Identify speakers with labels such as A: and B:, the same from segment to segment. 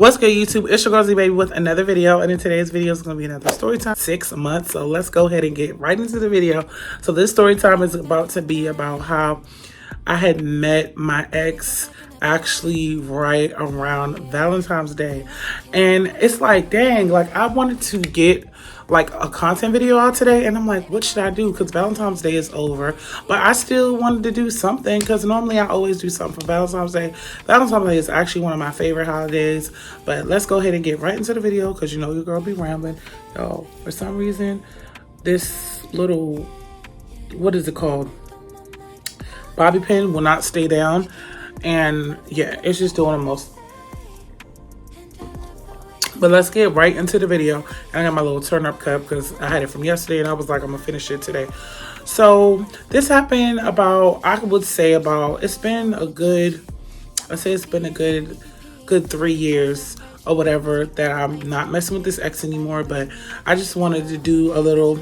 A: What's good, YouTube? It's your girl Z Baby with another video, and in today's video is going to be another story time. 6 months, so let's go ahead and get right into the video. So this story time is about to be about how I had met my ex actually right around Valentine's Day, and it's like, dang, like I wanted to get like a content video out today, and I'm like, what should I do? Because Valentine's Day is over, but I still wanted to do something because normally I always do something for Valentine's Day. Valentine's Day is actually one of my favorite holidays, but let's go ahead and get right into the video because you know your girl be rambling. Yo, for some reason, this little, what is it called? Bobby pin will not stay down, and yeah, it's just doing the most. But let's get right into the video. And I got my little turn up cup because I had it from yesterday and I was like, I'm gonna finish it today. So this happened about, I would say about, it's been a good 3 years or whatever that I'm not messing with this ex anymore. But I just wanted to do a little,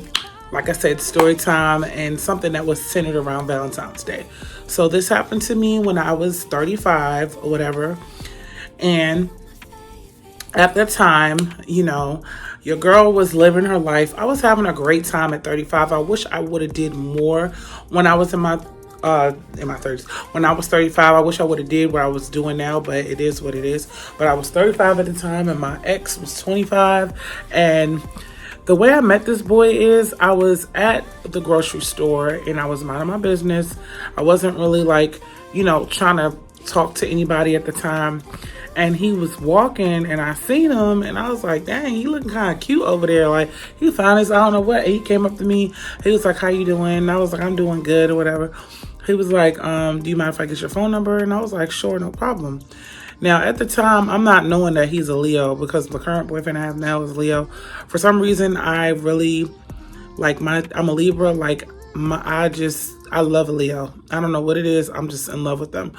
A: like I said, story time and something that was centered around Valentine's Day. So this happened to me when I was 35 or whatever. And at the time, you know, your girl was living her life. I was having a great time at 35. I wish I would have did more when I was in my 30s. When I was 35, I wish I would have did what I was doing now, but it is what it is. But I was 35 at the time and my ex was 25. And the way I met this boy is I was at the grocery store and I was minding my business. I wasn't really like, you know, trying to talk to anybody at the time. And he was walking and I seen him and I was like, dang, he looking kind of cute over there. Like, he found his, I don't know what. He came up to me. He was like, how you doing? And I was like, I'm doing good or whatever. He was like, do you mind if I get your phone number? And I was like, sure, no problem. Now, at the time, I'm not knowing that he's a Leo because the current boyfriend I have now is Leo. For some reason, I really, like, I'm a Libra. Like, I love a Leo. I don't know what it is. I'm just in love with them.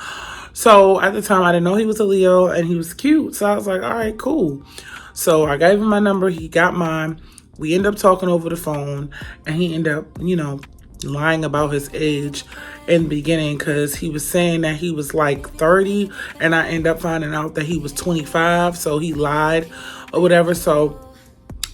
A: So at the time, I didn't know he was a Leo and he was cute. So I was like, all right, cool. So I gave him my number. He got mine. We ended up talking over the phone and he ended up, you know, lying about his age in the beginning because he was saying that he was like 30 and I ended up finding out that he was 25. So he lied or whatever. So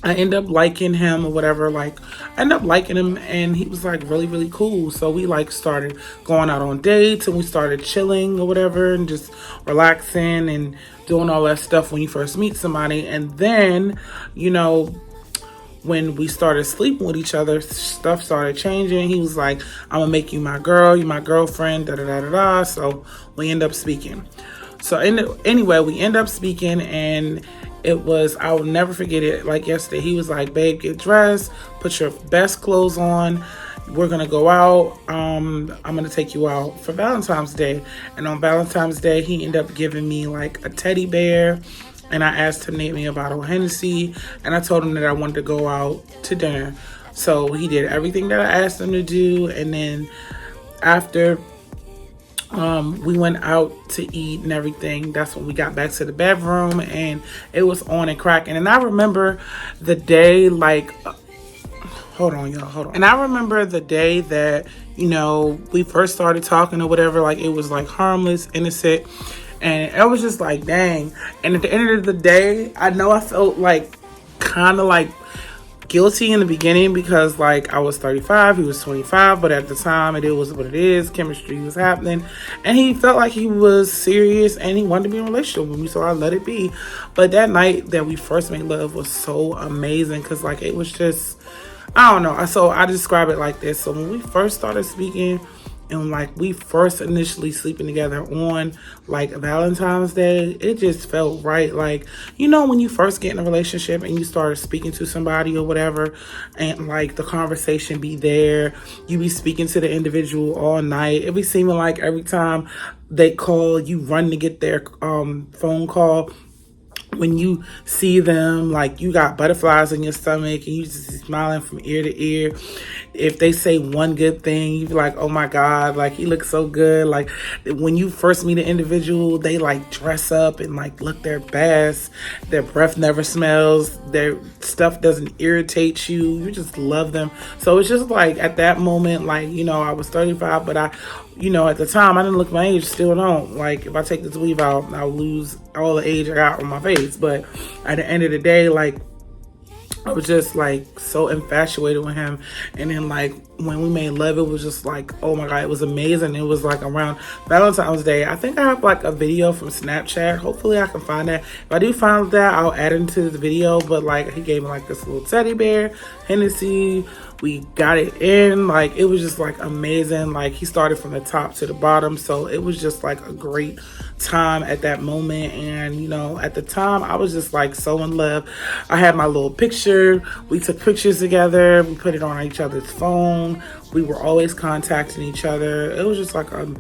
A: I ended up liking him or whatever. Like, I ended up liking him and he was like really, really cool. So we like started going out on dates and we started chilling or whatever and just relaxing and doing all that stuff when you first meet somebody. And then, you know, when we started sleeping with each other, stuff started changing. He was like, I'm gonna make you my girl, you my girlfriend, da da da da da. So we end up speaking. So anyway, we end up speaking and it was, I will never forget it. Like yesterday, he was like, babe, get dressed, put your best clothes on. We're going to go out. I'm going to take you out for Valentine's Day. And on Valentine's Day, he ended up giving me like a teddy bear. And I asked him to make me a bottle of Hennessy. And I told him that I wanted to go out to dinner. So he did everything that I asked him to do. And then after we went out to eat and everything, that's when we got back to the bedroom and it was on and cracking. And I remember the day, like, hold on y'all, hold on. And I remember the day that, you know, we first started talking or whatever, like it was like harmless, innocent. And it was just like, dang. And at the end of the day, I know I felt like kind of like guilty in the beginning because like I was 35, he was 25, but at the time it was what it is. Chemistry was happening and he felt like he was serious and he wanted to be in a relationship with me, so I let it be. But that night that we first made love was so amazing because like it was just, I don't know. So I describe it like this. So when we first started speaking and like we first initially sleeping together on like Valentine's Day, it just felt right. Like, you know, when you first get in a relationship and you start speaking to somebody or whatever, and like the conversation be there, you be speaking to the individual all night. It be seeming like every time they call, you run to get their phone call. When you see them, like you got butterflies in your stomach and you just smiling from ear to ear. If they say one good thing, you be like, oh my God, like he looks so good. Like when you first meet an individual, they like dress up and like look their best. Their breath never smells. Their stuff doesn't irritate you. You just love them. So it's just like at that moment, like, you know, I was 35, but at the time, I didn't look my age, still don't. Like, if I take this weave out, I'll lose all the age I got on my face. But at the end of the day, like, I was just like so infatuated with him. And then like when we made love, it was just like, oh my God, it was amazing. It was like around Valentine's Day. I think I have like a video from Snapchat. Hopefully I can find that. If I do find that, I'll add it into the video. But like he gave me like this little teddy bear, Hennessy. We got it in. Like it was just like amazing. Like he started from the top to the bottom. So it was just like a great time at that moment. And at the time I was just like so in love. I had my little picture. We took pictures together. We put it on each other's phone. We were always contacting each other. It was just like I don't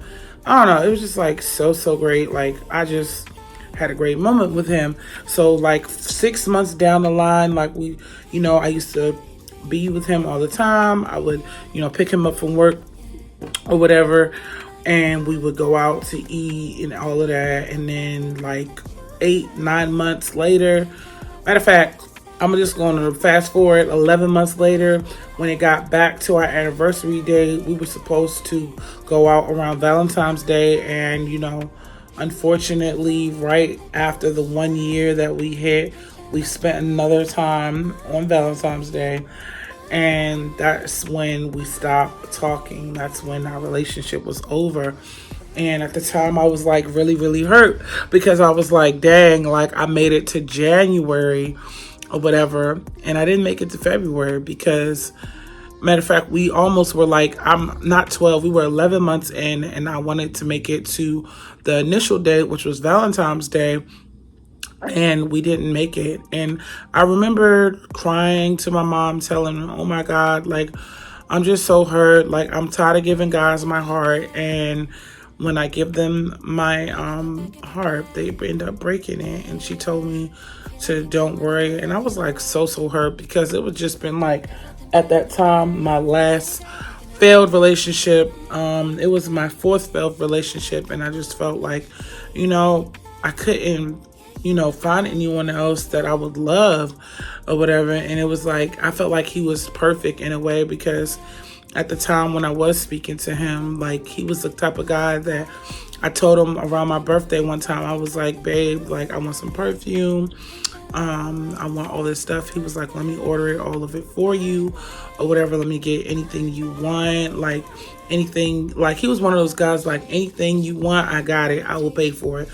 A: know, it was just like so great. Like I just had a great moment with him. So like 6 months down the line, like I used to be with him all the time. I would pick him up from work or whatever, and we would go out to eat and all of that. And then like 8-9 months later, matter of fact, I'm just going to fast forward 11 months later, when it got back to our anniversary day, we were supposed to go out around Valentine's Day. And unfortunately, right after the 1 year that we hit, we spent another time on Valentine's Day. And that's when we stopped talking. That's when our relationship was over. And at the time I was like really hurt, because I was like, dang, like I made it to January or whatever, and I didn't make it to February. Because matter of fact, we almost were like, I'm not 12, we were 11 months in, and I wanted to make it to the initial date, which was Valentine's Day, and we didn't make it. And I remember crying to my mom, telling her, oh my God, like I'm just so hurt. Like I'm tired of giving guys my heart, and when I give them my heart, they end up breaking it. And she told me to don't worry. And I was like so hurt, because it was just been like, at that time, my last failed relationship. It was my 4th failed relationship, and I just felt like, I couldn't find anyone else that I would love or whatever. And it was like, I felt like he was perfect in a way, because at the time when I was speaking to him, like he was the type of guy that I told him around my birthday one time, I was like, babe, like I want some perfume. I want all this stuff. He was like, let me order it, all of it for you or whatever. Let me get anything you want. Like anything, like he was one of those guys, like anything you want, I got it. I will pay for it.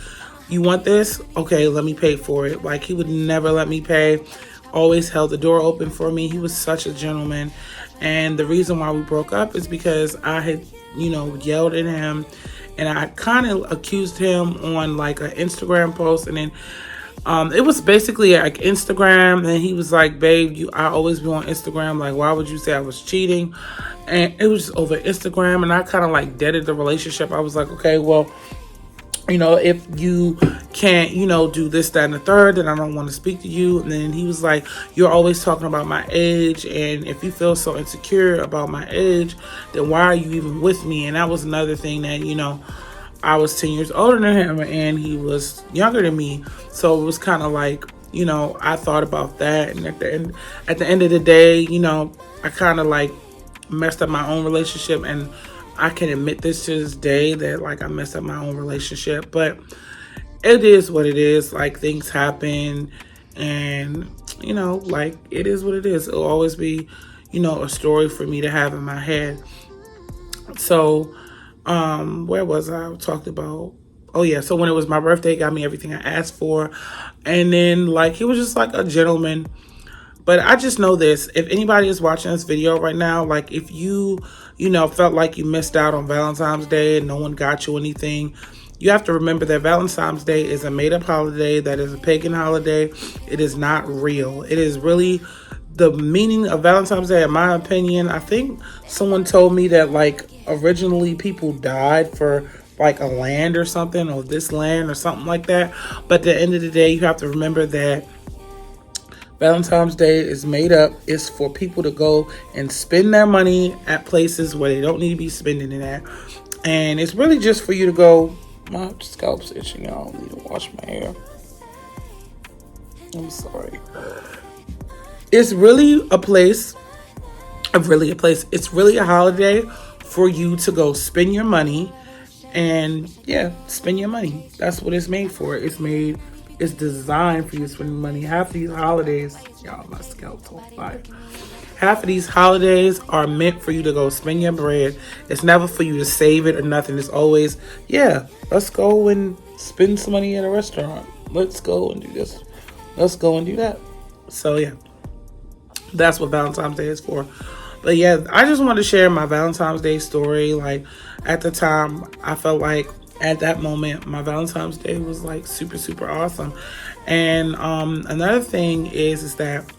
A: You want this? Okay, let me pay for it. Like he would never let me pay. Always held the door open for me. He was such a gentleman. And the reason why we broke up is because I had, yelled at him, and I kind of accused him on like an Instagram post. And then it was basically like Instagram, and he was like, babe, I always be on Instagram. Like, why would you say I was cheating? And it was just over Instagram, and I kind of like deaded the relationship. I was like, okay, well, if you can't, do this, that, and the third, then I don't want to speak to you. And then he was like, you're always talking about my age. And if you feel so insecure about my age, then why are you even with me? And that was another thing that, I was 10 years older than him, and he was younger than me. So it was kind of like, I thought about that. And at the end of the day, I kind of like messed up my own relationship. And I can admit this to this day, that like I messed up my own relationship, but it is what it is. Like things happen, and like it is what it is. It'll always be, a story for me to have in my head. So, where was I? Talked about, oh yeah. So when it was my birthday, he got me everything I asked for. And then like, he was just like a gentleman. But I just know this, if anybody is watching this video right now, like if you, felt like you missed out on Valentine's Day and no one got you anything, you have to remember that Valentine's Day is a made-up holiday. That is a pagan holiday. It is not real. It is really the meaning of Valentine's Day, in my opinion. I think someone told me that like originally people died for like a land or something, or this land or something like that. But at the end of the day, you have to remember that Valentine's Day is made up. It's for people to go and spend their money at places where they don't need to be spending it at. And it's really just for you to go, my scalp's itching, y'all. I need to wash my hair. I'm sorry. It's really a place, it's really a holiday for you to go spend your money. And yeah, spend your money. That's what it's made for. It's designed for you to spend money. Half these holidays, y'all, my scalp's on fire. Half of these holidays are meant for you to go spend your bread. It's never for you to save it or nothing. It's always, yeah, let's go and spend some money at a restaurant. Let's go and do this. Let's go and do that. So yeah, that's what Valentine's Day is for. But yeah, I just wanted to share my Valentine's Day story. Like at the time, I felt like at that moment, my Valentine's Day was like super, super awesome. And another thing is that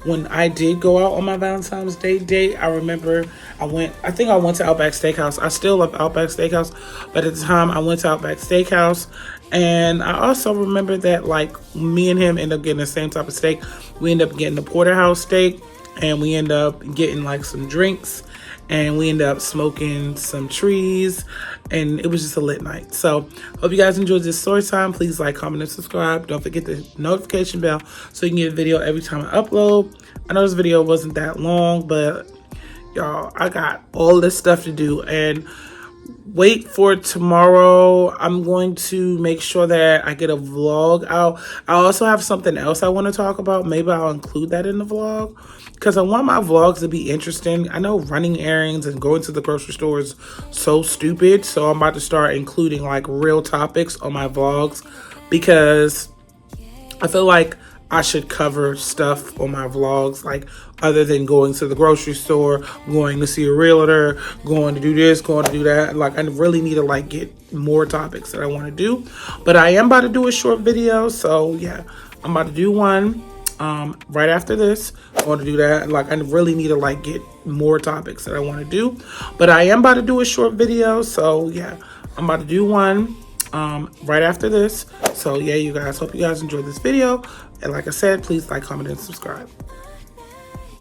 A: when I did go out on my Valentine's Day date, I remember I think I went to Outback Steakhouse. I still love Outback Steakhouse, but at the time I went to Outback Steakhouse. And I also remember that like me and him ended up getting the same type of steak. We ended up getting the porterhouse steak, and we ended up getting like some drinks, and we ended up smoking some trees, and it was just a lit night. So hope you guys enjoyed this story time. Please like, comment, and subscribe. Don't forget the notification bell so you can get a video every time I upload. I know this video wasn't that long, but y'all, I got all this stuff to do, and wait for tomorrow. I'm going to make sure that I get a vlog out. I also have something else I want to talk about. Maybe I'll include that in the vlog because I want my vlogs to be interesting. I know running errands and going to the grocery store is so stupid. So I'm about to start including like real topics on my vlogs because I feel like I should cover stuff on my vlogs, like other than going to the grocery store, going to see a realtor, going to do this, going to do that. Like I really need to like get more topics that I want to do. But I am about to do a short video, so yeah, I'm about to do one right after this. I want to do that. Like I really need to like get more topics that I want to do. But I am about to do a short video, so yeah, I'm about to do one right after this. So yeah, you guys, hope you guys enjoyed this video. And like I said, please like, comment, and subscribe.